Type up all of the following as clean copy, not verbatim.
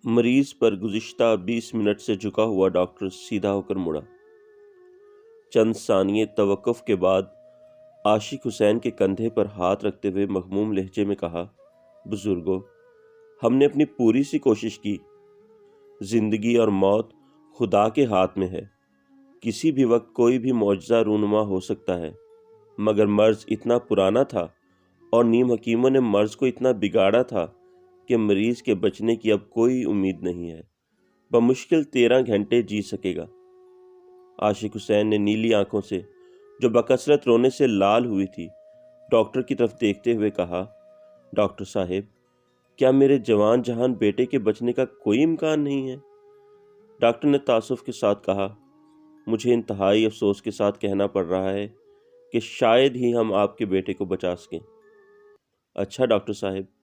مریض پر گزشتہ 20 منٹ سے جھکا ہوا ڈاکٹر سیدھا ہو کر مڑا۔ چند ثانیے توقف کے بعد عاشق حسین کے کندھے پر ہاتھ رکھتے ہوئے مغموم لہجے میں کہا، بزرگوں، ہم نے اپنی پوری سی کوشش کی۔ زندگی اور موت خدا کے ہاتھ میں ہے۔ کسی بھی وقت کوئی بھی معجزہ رونما ہو سکتا ہے، مگر مرض اتنا پرانا تھا اور نیم حکیموں نے مرض کو اتنا بگاڑا تھا کہ مریض کے بچنے کی اب کوئی امید نہیں ہے۔ بمشکل 13 گھنٹے جی سکے گا۔ عاشق حسین نے نیلی آنکھوں سے، جو بکثرت رونے سے لال ہوئی تھی، ڈاکٹر کی طرف دیکھتے ہوئے کہا، ڈاکٹر صاحب، کیا میرے جوان جہان بیٹے کے بچنے کا کوئی امکان نہیں ہے؟ ڈاکٹر نے تاسف کے ساتھ کہا، مجھے انتہائی افسوس کے ساتھ کہنا پڑ رہا ہے کہ شاید ہی ہم آپ کے بیٹے کو بچا سکیں۔ اچھا ڈاکٹر صاحب،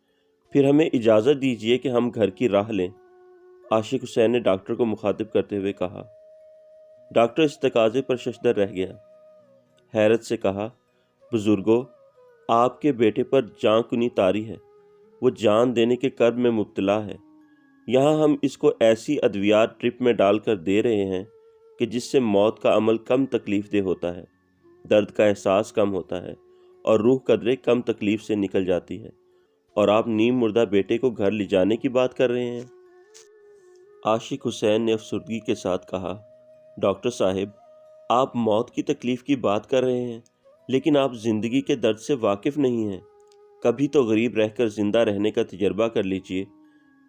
پھر ہمیں اجازت دیجیے کہ ہم گھر کی راہ لیں، عاشق حسین نے ڈاکٹر کو مخاطب کرتے ہوئے کہا۔ ڈاکٹر اس تقاضے پر ششدر رہ گیا۔ حیرت سے کہا، بزرگوں، آپ کے بیٹے پر جاں کنی طاری ہے، وہ جان دینے کے کرب میں مبتلا ہے۔ یہاں ہم اس کو ایسی ادویات ٹرپ میں ڈال کر دے رہے ہیں کہ جس سے موت کا عمل کم تکلیف دہ ہوتا ہے، درد کا احساس کم ہوتا ہے اور روح قدرے کم تکلیف سے نکل جاتی ہے، اور آپ نیم مردہ بیٹے کو گھر لے جانے کی بات کر رہے ہیں۔ عاشق حسین نے افسردگی کے ساتھ کہا، ڈاکٹر صاحب، آپ موت کی تکلیف کی بات کر رہے ہیں، لیکن آپ زندگی کے درد سے واقف نہیں ہیں۔ کبھی تو غریب رہ کر زندہ رہنے کا تجربہ کر لیجئے،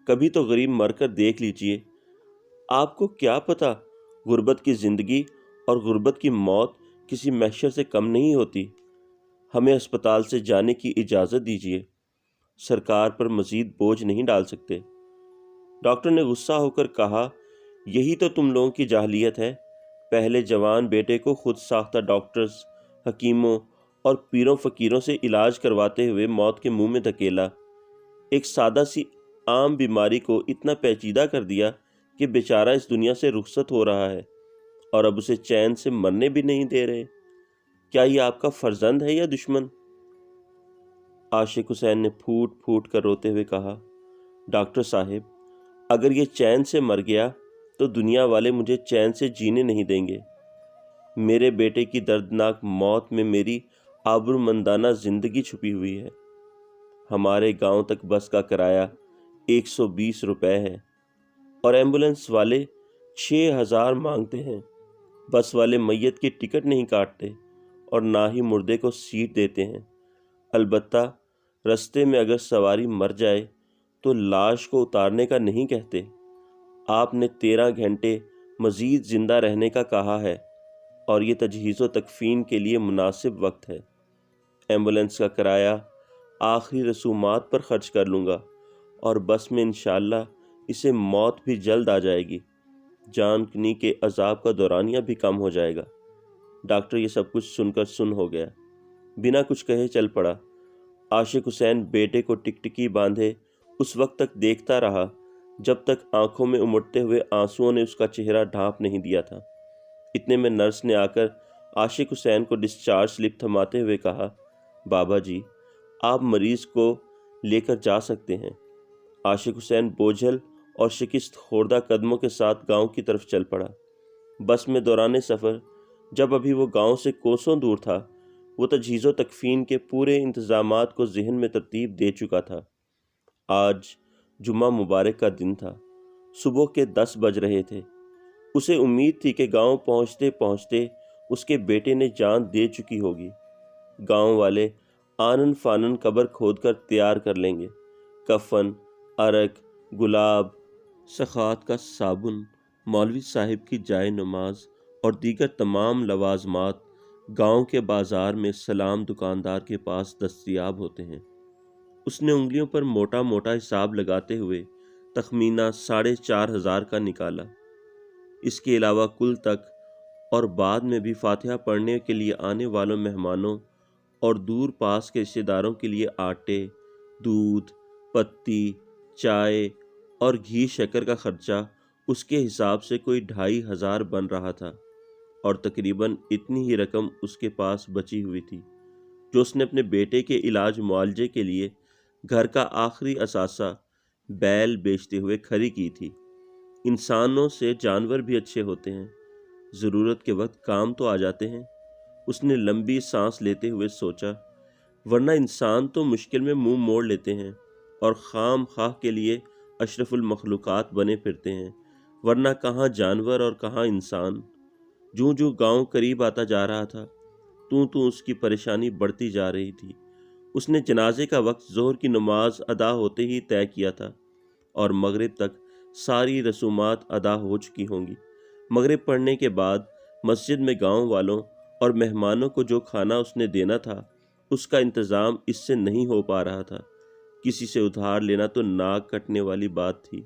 کبھی تو غریب مر کر دیکھ لیجئے۔ آپ کو کیا پتہ، غربت کی زندگی اور غربت کی موت کسی محشر سے کم نہیں ہوتی۔ ہمیں اسپتال سے جانے کی اجازت دیجیے، سرکار پر مزید بوجھ نہیں ڈال سکتے۔ ڈاکٹر نے غصہ ہو کر کہا، یہی تو تم لوگوں کی جاہلیت ہے۔ پہلے جوان بیٹے کو خود ساختہ ڈاکٹرز، حکیموں اور پیروں فقیروں سے علاج کرواتے ہوئے موت کے منہ میں دھکیلا۔ ایک سادہ سی عام بیماری کو اتنا پیچیدہ کر دیا کہ بیچارہ اس دنیا سے رخصت ہو رہا ہے، اور اب اسے چین سے مرنے بھی نہیں دے رہے۔ کیا یہ آپ کا فرزند ہے یا دشمن؟ عاشق حسین نے پھوٹ پھوٹ کر روتے ہوئے کہا، ڈاکٹر صاحب، اگر یہ چین سے مر گیا تو دنیا والے مجھے چین سے جینے نہیں دیں گے۔ میرے بیٹے کی دردناک موت میں میری آبرومندانہ زندگی چھپی ہوئی ہے۔ ہمارے گاؤں تک بس کا کرایہ 120 روپے ہے، اور ایمبولنس والے 6000 مانگتے ہیں۔ بس والے میت کی ٹکٹ نہیں کاٹتے اور نہ ہی مردے کو سیٹ دیتے ہیں۔ البتہ رستے میں اگر سواری مر جائے تو لاش کو اتارنے کا نہیں کہتے۔ آپ نے 13 گھنٹے مزید زندہ رہنے کا کہا ہے، اور یہ تجہیز و تکفین کے لیے مناسب وقت ہے۔ ایمبولنس کا کرایہ آخری رسومات پر خرچ کر لوں گا، اور بس میں انشاءاللہ اسے موت بھی جلد آ جائے گی۔ جان کنی کے عذاب کا دورانیہ بھی کم ہو جائے گا۔ ڈاکٹر یہ سب کچھ سن کر سن ہو گیا، بنا کچھ کہے چل پڑا۔ عاشق حسین بیٹے کو ٹکٹکی باندھے اس وقت تک دیکھتا رہا جب تک آنکھوں میں امٹتے ہوئے آنسوؤں نے اس کا چہرہ ڈھانپ نہیں دیا تھا۔ اتنے میں نرس نے آ کر عاشق حسین کو ڈسچارج سلپ تھماتے ہوئے کہا، بابا جی، آپ مریض کو لے کر جا سکتے ہیں۔ عاشق حسین بوجھل اور شکست خوردہ قدموں کے ساتھ گاؤں کی طرف چل پڑا۔ بس میں دوران سفر، جب ابھی وہ گاؤں سے کوسوں دور تھا، وہ تجہیز و تکفین کے پورے انتظامات کو ذہن میں ترتیب دے چکا تھا۔ آج جمعہ مبارک کا دن تھا۔ صبح کے 10 بج رہے تھے۔ اسے امید تھی کہ گاؤں پہنچتے پہنچتے اس کے بیٹے نے جان دے چکی ہوگی۔ گاؤں والے آنن فانن قبر کھود کر تیار کر لیں گے۔ کفن، عرق، گلاب، سخات کا صابن، مولوی صاحب کی جائے نماز اور دیگر تمام لوازمات گاؤں کے بازار میں سلام دکاندار کے پاس دستیاب ہوتے ہیں۔ اس نے انگلیوں پر موٹا موٹا حساب لگاتے ہوئے تخمینہ 4500 کا نکالا۔ اس کے علاوہ کل تک اور بعد میں بھی فاتحہ پڑھنے کے لیے آنے والوں مہمانوں اور دور پاس کے رشتہ داروں کے لیے آٹے، دودھ، پتی، چائے اور گھی شکر کا خرچہ اس کے حساب سے کوئی 2500 بن رہا تھا، اور تقریباً اتنی ہی رقم اس کے پاس بچی ہوئی تھی جو اس نے اپنے بیٹے کے علاج معالجے کے لیے گھر کا آخری اثاثہ بیل بیچتے ہوئے کھری کی تھی۔ انسانوں سے جانور بھی اچھے ہوتے ہیں، ضرورت کے وقت کام تو آ جاتے ہیں۔ اس نے لمبی سانس لیتے ہوئے سوچا، ورنہ انسان تو مشکل میں منہ موڑ لیتے ہیں اور خام خواہ کے لیے اشرف المخلوقات بنے پھرتے ہیں، ورنہ کہاں جانور اور کہاں انسان۔ جوں جوں گاؤں قریب آتا جا رہا تھا، تو اس کی پریشانی بڑھتی جا رہی تھی۔ اس نے جنازے کا وقت ظہر کی نماز ادا ہوتے ہی طے کیا تھا اور مغرب تک ساری رسومات ادا ہو چکی ہوں گی۔ مغرب پڑھنے کے بعد مسجد میں گاؤں والوں اور مہمانوں کو جو کھانا اس نے دینا تھا، اس کا انتظام اس سے نہیں ہو پا رہا تھا۔ کسی سے ادھار لینا تو ناک کٹنے والی بات تھی۔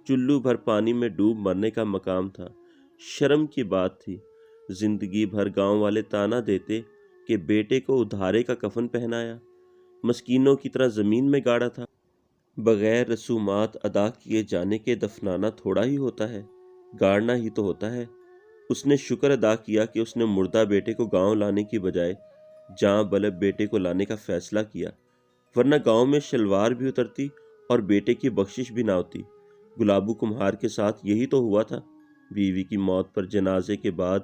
چلو بھر پانی میں ڈوب مرنے کا مقام تھا۔ شرم کی بات تھی۔ زندگی بھر گاؤں والے تانا دیتے کہ بیٹے کو ادھارے کا کفن پہنایا، مسکینوں کی طرح زمین میں گاڑا تھا۔ بغیر رسومات ادا کیے جانے کے دفنانا تھوڑا ہی ہوتا ہے، گاڑنا ہی تو ہوتا ہے۔ اس نے شکر ادا کیا کہ اس نے مردہ بیٹے کو گاؤں لانے کی بجائے جاں بلب بیٹے کو لانے کا فیصلہ کیا، ورنہ گاؤں میں شلوار بھی اترتی اور بیٹے کی بخشش بھی نہ ہوتی۔ گلابو کمہار کے ساتھ یہی تو ہوا تھا۔ بیوی کی موت پر جنازے کے بعد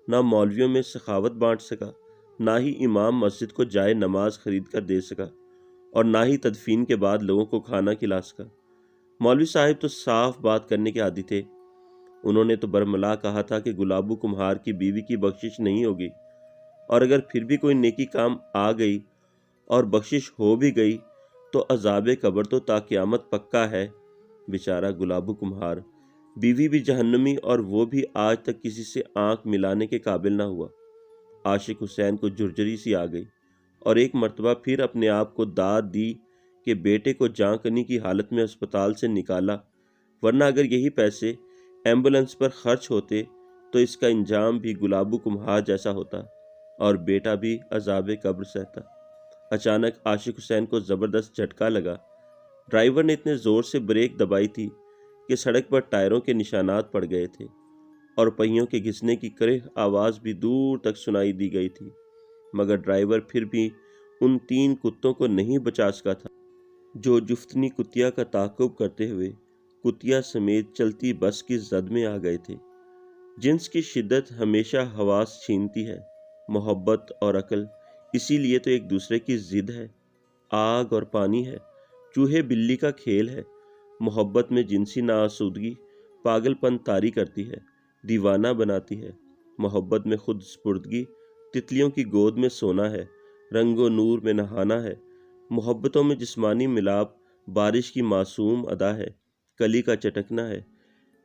نہ مولویوں میں سخاوت بانٹ سکا، نہ ہی امام مسجد کو جائے نماز خرید کر دے سکا، اور نہ ہی تدفین کے بعد لوگوں کو کھانا کھلا سکا۔ مولوی صاحب تو صاف بات کرنے کے عادی تھے۔ انہوں نے تو برملا کہا تھا کہ گلابو کمہار کی بیوی کی بخشش نہیں ہوگی، اور اگر پھر بھی کوئی نیکی کام آ گئی اور بخشش ہو بھی گئی تو عذاب قبر تو تا قیامت پکا ہے۔ بیچارہ گلابو کمہار، بیوی بھی جہنمی اور وہ بھی آج تک کسی سے آنکھ ملانے کے قابل نہ ہوا۔ عاشق حسین کو جھرجھری سی آ گئی اور ایک مرتبہ پھر اپنے آپ کو داد دی کہ بیٹے کو جاں کنی کی حالت میں اسپتال سے نکالا، ورنہ اگر یہی پیسے ایمبولنس پر خرچ ہوتے تو اس کا انجام بھی گلابو کمہار جیسا ہوتا اور بیٹا بھی عذاب قبر سہتا۔ اچانک عاشق حسین کو زبردست جھٹکا لگا۔ ڈرائیور نے اتنے زور سے بریک دبائی تھی کہ سڑک پر ٹائروں کے نشانات پڑ گئے تھے اور پہیوں کے گھسنے کی کرہ آواز بھی دور تک سنائی دی گئی تھی، مگر ڈرائیور پھر بھی ان 3 کتوں کو نہیں بچا سکا تھا جو جفتنی کتیا کا تعاقب کرتے ہوئے کتیا سمیت چلتی بس کی زد میں آ گئے تھے۔ جنس کی شدت ہمیشہ حواس چھینتی ہے، محبت اور عقل اسی لیے تو ایک دوسرے کی ضد ہے۔ آگ اور پانی ہے، چوہے بلی کا کھیل ہے۔ محبت میں جنسی ناآسودگی پاگل پن طاری کرتی ہے، دیوانہ بناتی ہے۔ محبت میں خود سپردگی تتلیوں کی گود میں سونا ہے، رنگ و نور میں نہانا ہے۔ محبتوں میں جسمانی ملاپ بارش کی معصوم ادا ہے، کلی کا چٹکنا ہے۔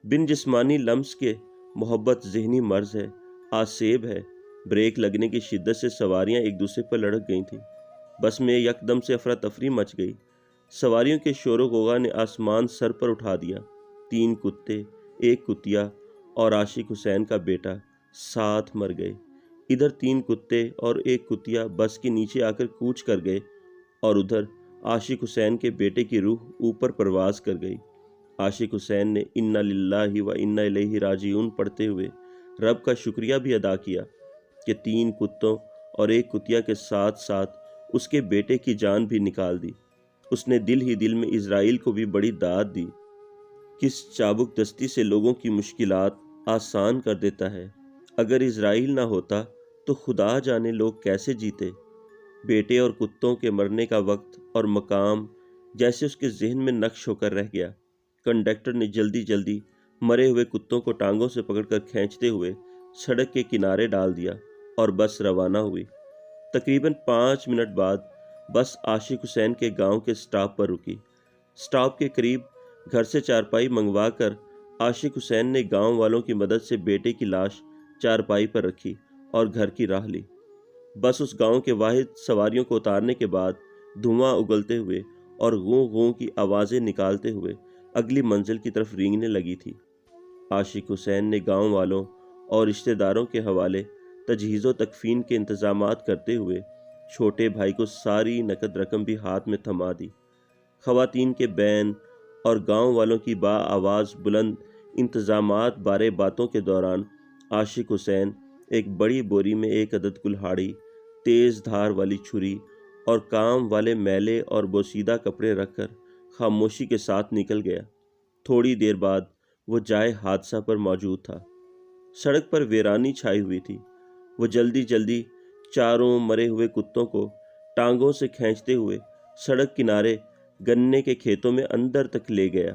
بن جسمانی لمس کے محبت ذہنی مرض ہے، آسیب ہے۔ بریک لگنے کی شدت سے سواریاں ایک دوسرے پر لڑک گئی تھیں۔ بس میں یکدم سے افراتفری مچ گئی۔ سواریوں کے شور و غوغا نے آسمان سر پر اٹھا دیا۔ 3 کتے، 1 کتیا اور عاشق حسین کا بیٹا ساتھ مر گئے۔ ادھر 3 کتے اور 1 کتیا بس کے نیچے آ کر کوچ کر گئے اور ادھر عاشق حسین کے بیٹے کی روح اوپر پرواز کر گئی۔ عاشق حسین نے انا للہ و انا الیہ راجعون پڑھتے ہوئے رب کا شکریہ بھی ادا کیا کہ 3 کتوں اور 1 کتیا کے ساتھ ساتھ اس کے بیٹے کی جان بھی نکال دی۔ اس نے دل ہی دل میں اسرائیل کو بھی بڑی داد دی۔ کس چابک دستی سے لوگوں کی مشکلات آسان کر دیتا ہے۔ اگر اسرائیل نہ ہوتا تو خدا جانے لوگ کیسے جیتے۔ بیٹے اور کتوں کے مرنے کا وقت اور مقام جیسے اس کے ذہن میں نقش ہو کر رہ گیا۔ کنڈکٹر نے جلدی جلدی مرے ہوئے کتوں کو ٹانگوں سے پکڑ کر کھینچتے ہوئے سڑک کے کنارے ڈال دیا اور بس روانہ ہوئی۔ تقریباً 5 منٹ بعد بس عاشق حسین کے گاؤں کے سٹاپ پر رکی۔ سٹاپ کے قریب گھر سے چارپائی منگوا کر عاشق حسین نے گاؤں والوں کی مدد سے بیٹے کی لاش چارپائی پر رکھی اور گھر کی راہ لی۔ بس اس گاؤں کے واحد سواریوں کو اتارنے کے بعد دھواں اگلتے ہوئے اور غوں غوں کی آوازیں نکالتے ہوئے اگلی منزل کی طرف رینگنے لگی تھی۔ عاشق حسین نے گاؤں والوں اور رشتہ داروں کے حوالے تجہیز و تکفین کے انتظامات کرتے ہوئے چھوٹے بھائی کو ساری نقد رقم بھی ہاتھ میں تھما دی۔ خواتین کے بین اور گاؤں والوں کی با آواز بلند انتظامات بارے باتوں کے دوران عاشق حسین ایک بڑی بوری میں 1 عدد کلہاڑی، تیز دھار والی چھری اور کام والے میلے اور بوسیدہ کپڑے رکھ کر خاموشی کے ساتھ نکل گیا۔ تھوڑی دیر بعد وہ جائے حادثہ پر موجود تھا۔ سڑک پر ویرانی چھائی ہوئی تھی۔ وہ جلدی جلدی چاروں مرے ہوئے کتوں کو ٹانگوں سے کھینچتے ہوئے سڑک کنارے گنے کے کھیتوں میں اندر تک لے گیا۔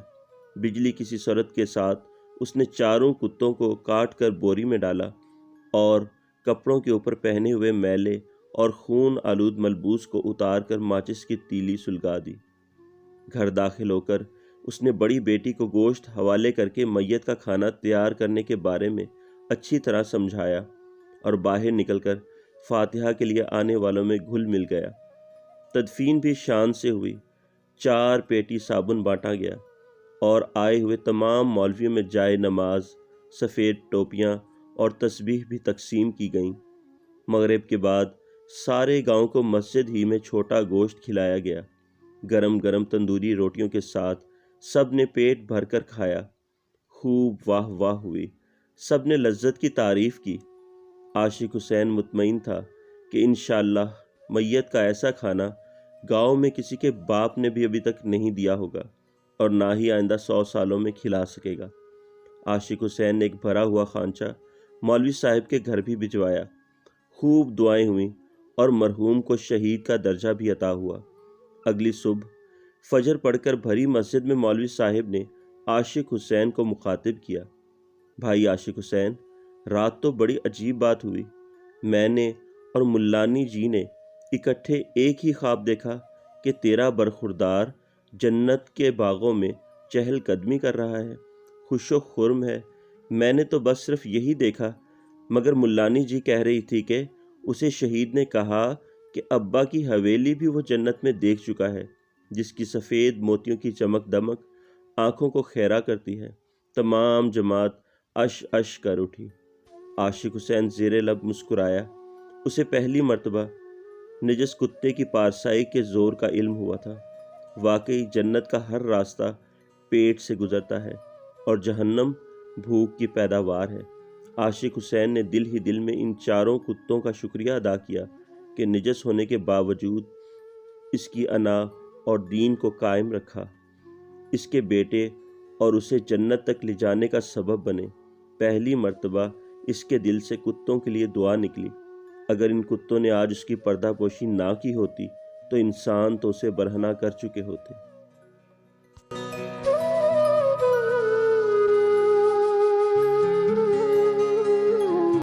بجلی کسی صورت کے ساتھ اس نے چاروں کتوں کو کاٹ کر بوری میں ڈالا اور کپڑوں کے اوپر پہنے ہوئے میلے اور خون آلود ملبوس کو اتار کر ماچس کی تیلی سلگا دی۔ گھر داخل ہو کر اس نے بڑی بیٹی کو گوشت حوالے کر کے میت کا کھانا تیار کرنے کے بارے میں اچھی طرح سمجھایا اور باہر نکل کر فاتحہ کے لیے آنے والوں میں گھل مل گیا۔ تدفین بھی شان سے ہوئی۔ 4 پیٹی صابن بانٹا گیا اور آئے ہوئے تمام مولویوں میں جائے نماز، سفید ٹوپیاں اور تسبیح بھی تقسیم کی گئیں۔ مغرب کے بعد سارے گاؤں کو مسجد ہی میں چھوٹا گوشت کھلایا گیا۔ گرم گرم تندوری روٹیوں کے ساتھ سب نے پیٹ بھر کر کھایا۔ خوب واہ واہ ہوئی۔ سب نے لذت کی تعریف کی۔ عاشق حسین مطمئن تھا کہ انشاءاللہ میت کا ایسا کھانا گاؤں میں کسی کے باپ نے بھی ابھی تک نہیں دیا ہوگا اور نہ ہی آئندہ 100 سالوں میں کھلا سکے گا۔ عاشق حسین نے ایک بھرا ہوا خانچہ مولوی صاحب کے گھر بھی بھجوایا۔ خوب دعائیں ہوئیں اور مرحوم کو شہید کا درجہ بھی عطا ہوا۔ اگلی صبح فجر پڑھ کر بھری مسجد میں مولوی صاحب نے عاشق حسین کو مخاطب کیا، بھائی عاشق حسین، رات تو بڑی عجیب بات ہوئی۔ میں نے اور ملانی جی نے اکٹھے ایک ہی خواب دیکھا کہ تیرا برخوردار جنت کے باغوں میں چہل قدمی کر رہا ہے، خوش و خرم ہے۔ میں نے تو بس صرف یہی دیکھا، مگر ملانی جی کہہ رہی تھی کہ اسے شہید نے کہا کہ ابا کی حویلی بھی وہ جنت میں دیکھ چکا ہے، جس کی سفید موتیوں کی چمک دمک آنکھوں کو خیرہ کرتی ہے۔ تمام جماعت اش اش کر اٹھی۔ عاشق حسین زیر لب مسکرایا۔ اسے پہلی مرتبہ نجس کتے کی پارسائی کے زور کا علم ہوا تھا۔ واقعی جنت کا ہر راستہ پیٹ سے گزرتا ہے اور جہنم بھوک کی پیداوار ہے۔ عاشق حسین نے دل ہی دل میں ان چاروں کتوں کا شکریہ ادا کیا کہ نجس ہونے کے باوجود اس کی انا اور دین کو قائم رکھا، اس کے بیٹے اور اسے جنت تک لے جانے کا سبب بنے۔ پہلی مرتبہ اس کے دل سے کتوں کے لیے دعا نکلی۔ اگر ان کتوں نے آج اس کی پردہ پوشی نہ کی ہوتی تو انسان تو اسے برہنہ کر چکے ہوتے۔